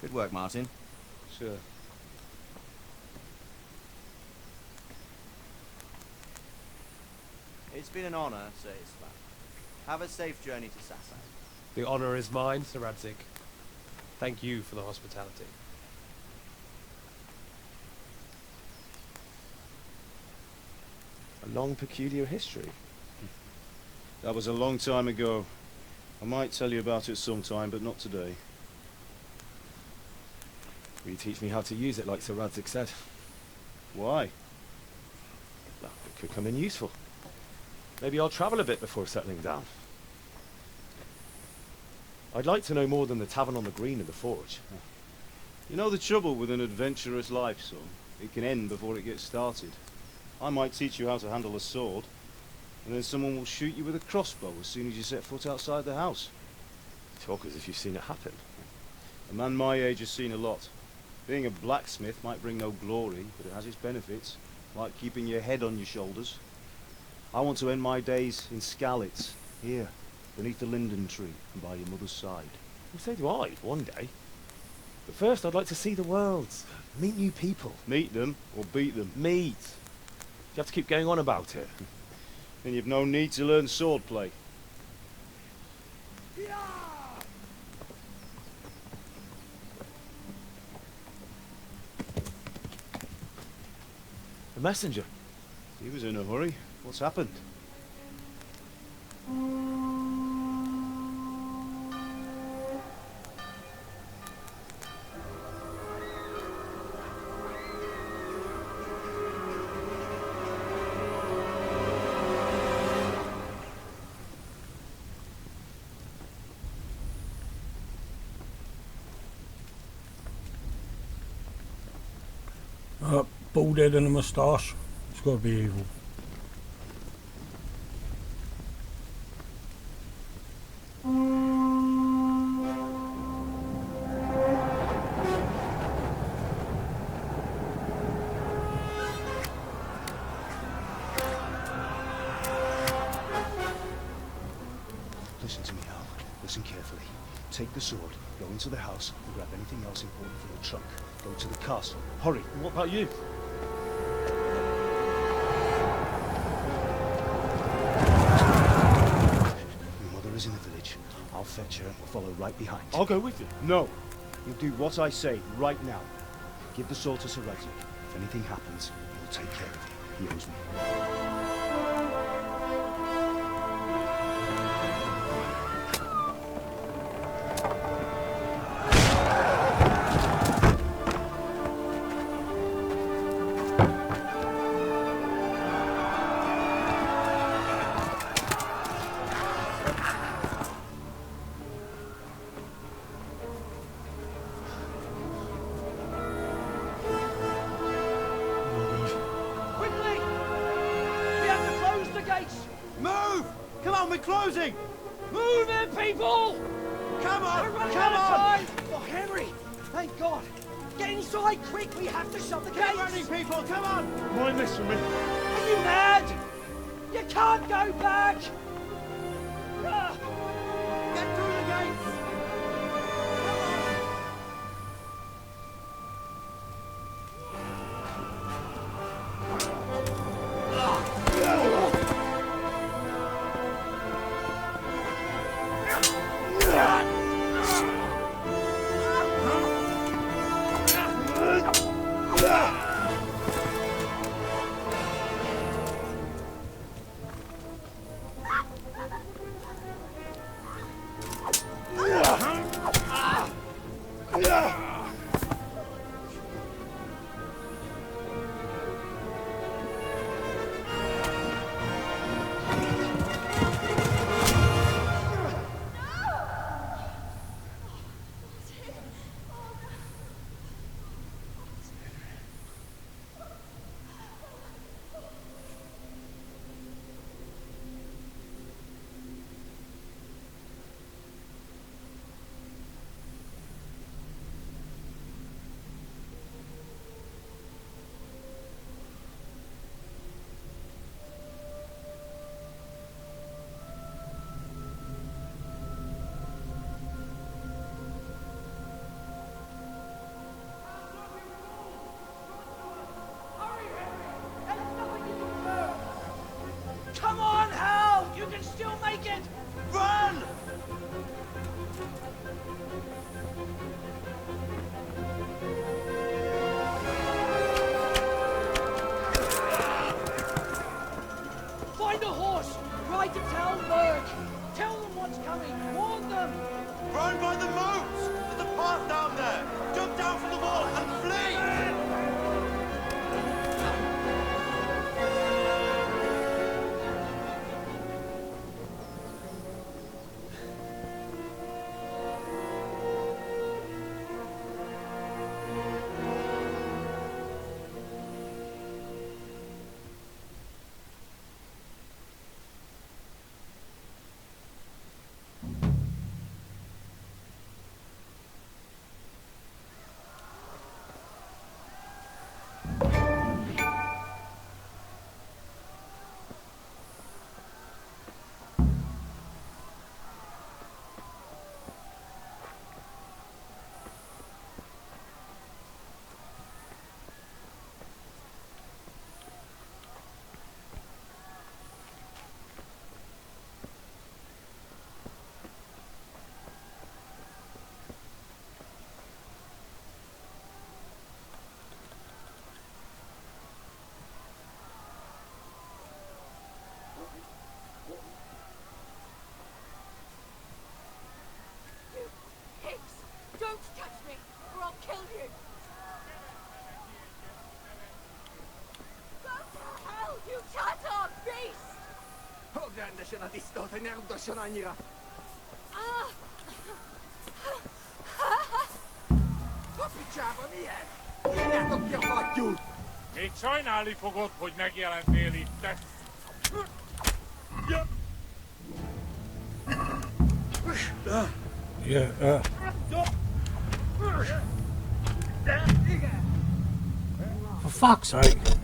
Good work, Martin. Sure. It's been an honor, Sir Islam. Have a safe journey to Sassan. The honor is mine, Sir Radzik. Thank you for the hospitality. A long, peculiar history. That was a long time ago. I might tell you about it sometime, but not today. Will you teach me how to use it like Sir Radzik said? Why? Well, it could come in useful. Maybe I'll travel a bit before settling down. I'd like to know more than the tavern on the green and the forge. You know the trouble with an adventurous life, son? It can end before it gets started. I might teach you how to handle a sword, and then someone will shoot you with a crossbow as soon as you set foot outside the house. Talk as if you've seen it happen. A man my age has seen a lot. Being a blacksmith might bring no glory, but it has its benefits, like keeping your head on your shoulders. I want to end my days in Skalitz, here, beneath the linden tree and by your mother's side. Well, so do I, one day. But first I'd like to see the world, meet new people. Meet them, or beat them? Meet. You have to keep going on about it. Then you've no need to learn swordplay. The messenger. He was in a hurry. What's happened? Bald head and a moustache. It's got to be evil. Listen to me, Al. Listen carefully. Take the sword, go into the house, and grab anything else important from the trunk. Go to the castle. Hurry. And what about you? Your mother is in the village. I'll fetch her and we'll follow right behind. I'll go with you. No. You'll do what I say right now. Give the sword to Sir Radzik. If anything happens, he'll take care of you. He owes me. Move! Come on, we're closing! Move in, people! Come on! We're running Come out of on! time! Oh, Henry! Thank God! Get inside, quick! We have to shut the gates! Get running, people! Come on! Mind this from me. Are you mad? You can't go back! Ah. Get through the gates! Come on, Hal! You can still make it! Run! Find a horse! Ride to Talberg! Tell them what's coming! Warn them! Run by the moat! There's a path down there! Jump down from the wall and flee! Don't touch me, or I'll kill you! Go to hell, you Tatar beast! Ogląda się na istotę, nie do szanania. Papicsában milyen? Nyomjátok ki a fattyút! Még sajnálni fogod, hogy megjelentél itt, te... Yeah, for fuck's sake.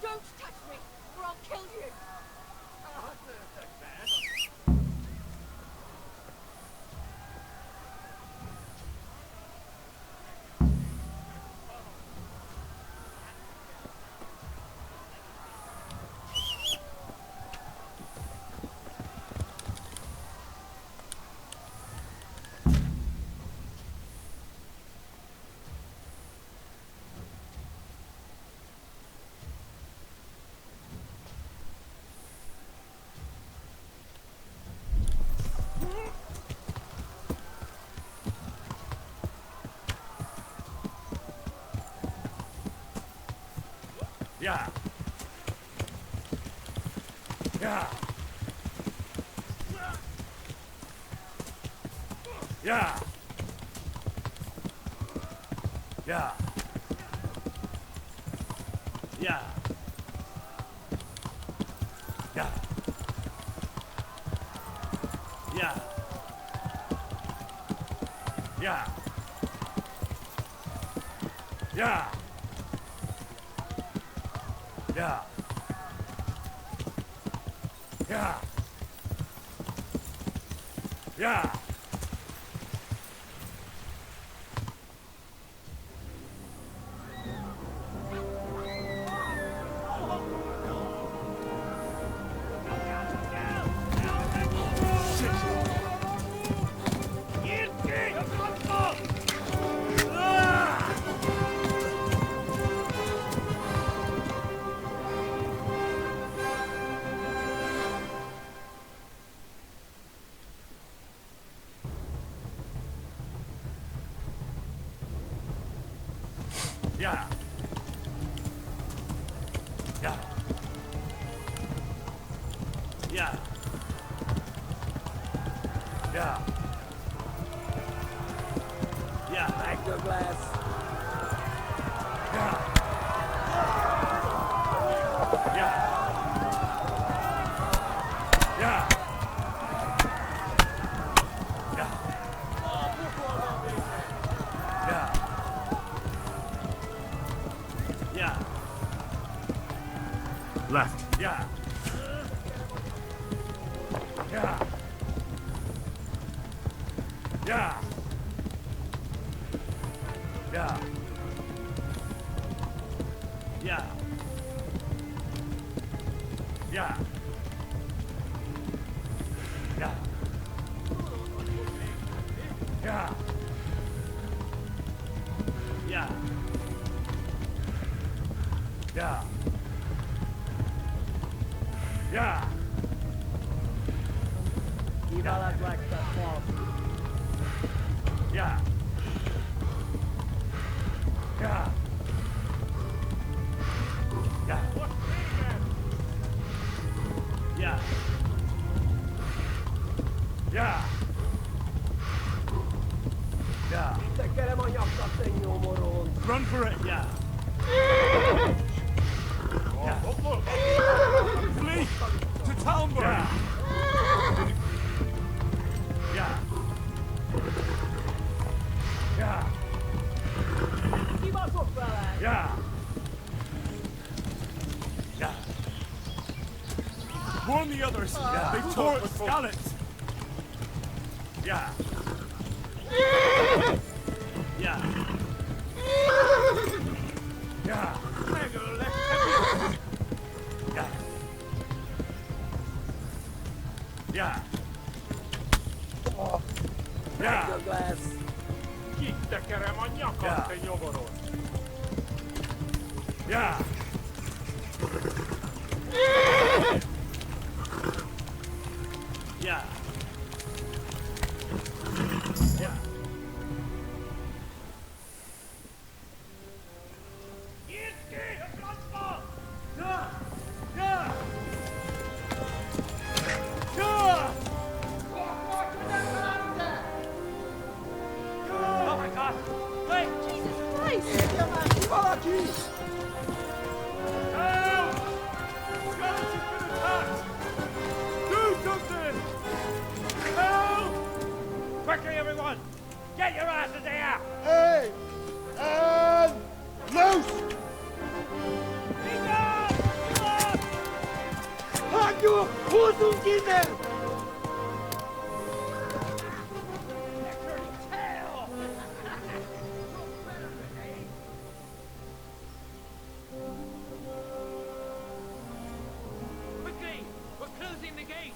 Don't touch me, or I'll kill you! Yeah. Yeah. Yeah. Yeah. Yeah. Yeah. Yeah. Yeah. Yeah. Yeah. Yeah. Yeah. Yeah. Yeah. Yeah. Yeah. Yeah. Back the glass. Yeah. Yeah. Yeah. Yeah. Yeah. Yeah. Left. Yeah. Yeah. Yeah. Yeah. Yeah. Yeah. Yeah. Yeah. Yeah. Yeah. Yeah. Keep all that black stuff off. Yeah. Yeah. Yeah. Yeah. Yeah. Yeah. Tekerem a nyakat, te nyomoron. Run for it. Yeah. Yeah. Flee to Talmberg. Yeah. Yeah. Yeah. Keep us up, fella. Yeah. Yeah. Warn the others. Yeah. They tore at Skalitz. Yeah. Yeah. Yeah. Yeah. Yeah. Back the glass. Kitekerem a nyakat, te nyomoron. Yeah. Yeah. Yeah. Oh my God! Wait! Jesus Christ! Help! Skalitz has been attacked! Do something! Help! Quickly, everyone! Get your asses here! Hey! And loose! Hanyo! Huzungine! Quickly! We're closing the gate!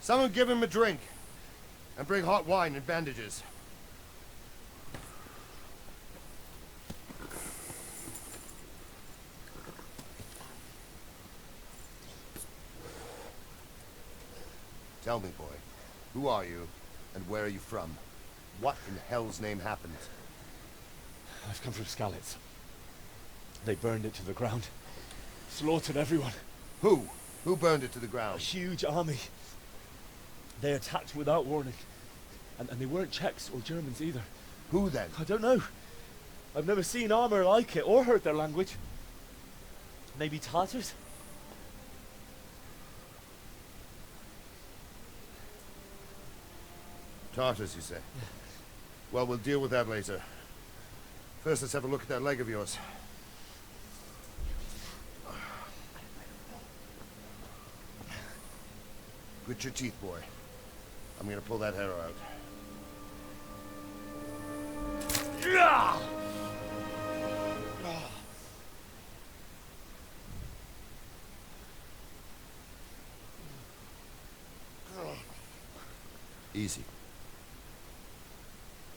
Someone give him a drink. And bring hot wine and bandages. Tell me, boy, who are you, and where are you from? What in hell's name happened? I've come from Skalitz. They burned it to the ground. Slaughtered everyone. Who? Who burned it to the A ground? huge army. They attacked without warning. And they weren't Czechs or Germans either. Who then? I don't know. I've never seen armor like it or heard their language. Maybe Tatars? Tartars, you say? Well, we'll deal with that later. First, let's have a look at that leg of yours. Grit your teeth, boy. I'm gonna pull that hair out. Easy.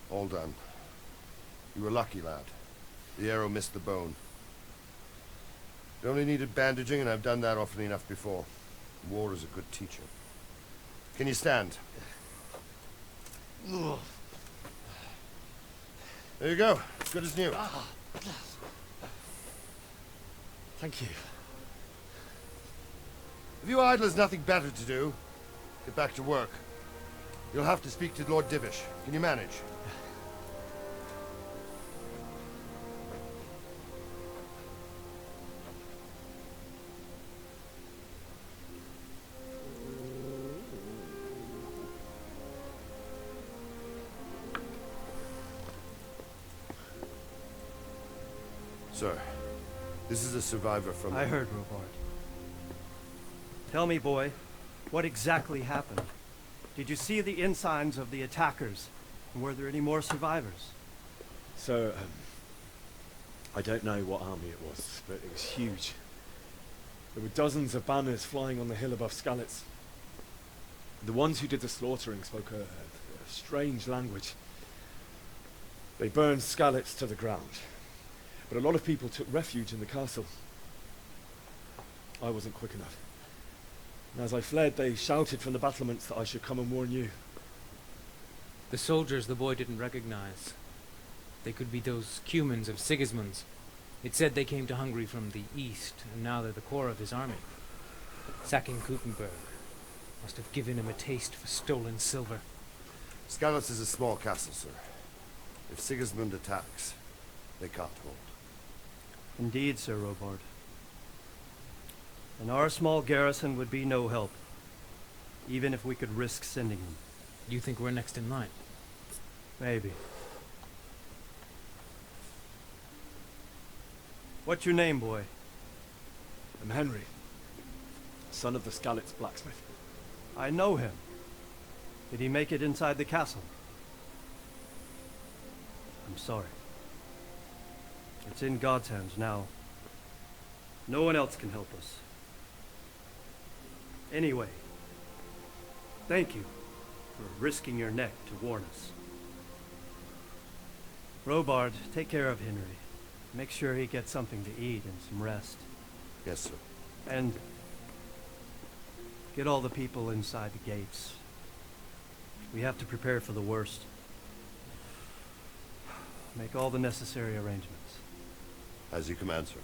All done. You were lucky, lad. The arrow missed the bone. It only needed bandaging, and I've done that often enough before. War is a good teacher. Can you stand? There you go. As good as new. Thank you. If you idlers nothing better to do, get back to work. You'll have to speak to Lord Divish. Can you manage? Sir, this is a survivor from... I heard, Robard. Tell me, boy, what exactly happened? Did you see the ensigns of the attackers? And were there any more survivors? So, I don't know what army it was, but it was huge. There were dozens of banners flying on the hill above Skalitz. The ones who did the slaughtering spoke a strange language. They burned Skalitz to the ground. But a lot of people took refuge in the castle. I wasn't quick enough. And as I fled, they shouted from the battlements that I should come and warn you. The soldiers the boy didn't recognize. They could be those Cumans of Sigismund's. It said they came to Hungary from the east, and now they're the core of his army. Sacking Kuttenberg must have given him a taste for stolen silver. Skalitz is a small castle, sir. If Sigismund attacks, they can't hold. Indeed, Sir Robard. And our small garrison would be no help, even if we could risk sending them. You think we're next in line? Maybe. What's your name, boy? I'm Henry, son of the Skalitz blacksmith. I know him. Did he make it inside the castle? I'm sorry. It's in God's hands now. No one else can help us. Anyway, thank you for risking your neck to warn us. Robard, take care of Henry. Make sure he gets something to eat and some rest. Yes, sir. And get all the people inside the gates. We have to prepare for the worst. Make all the necessary arrangements. As you command, sir.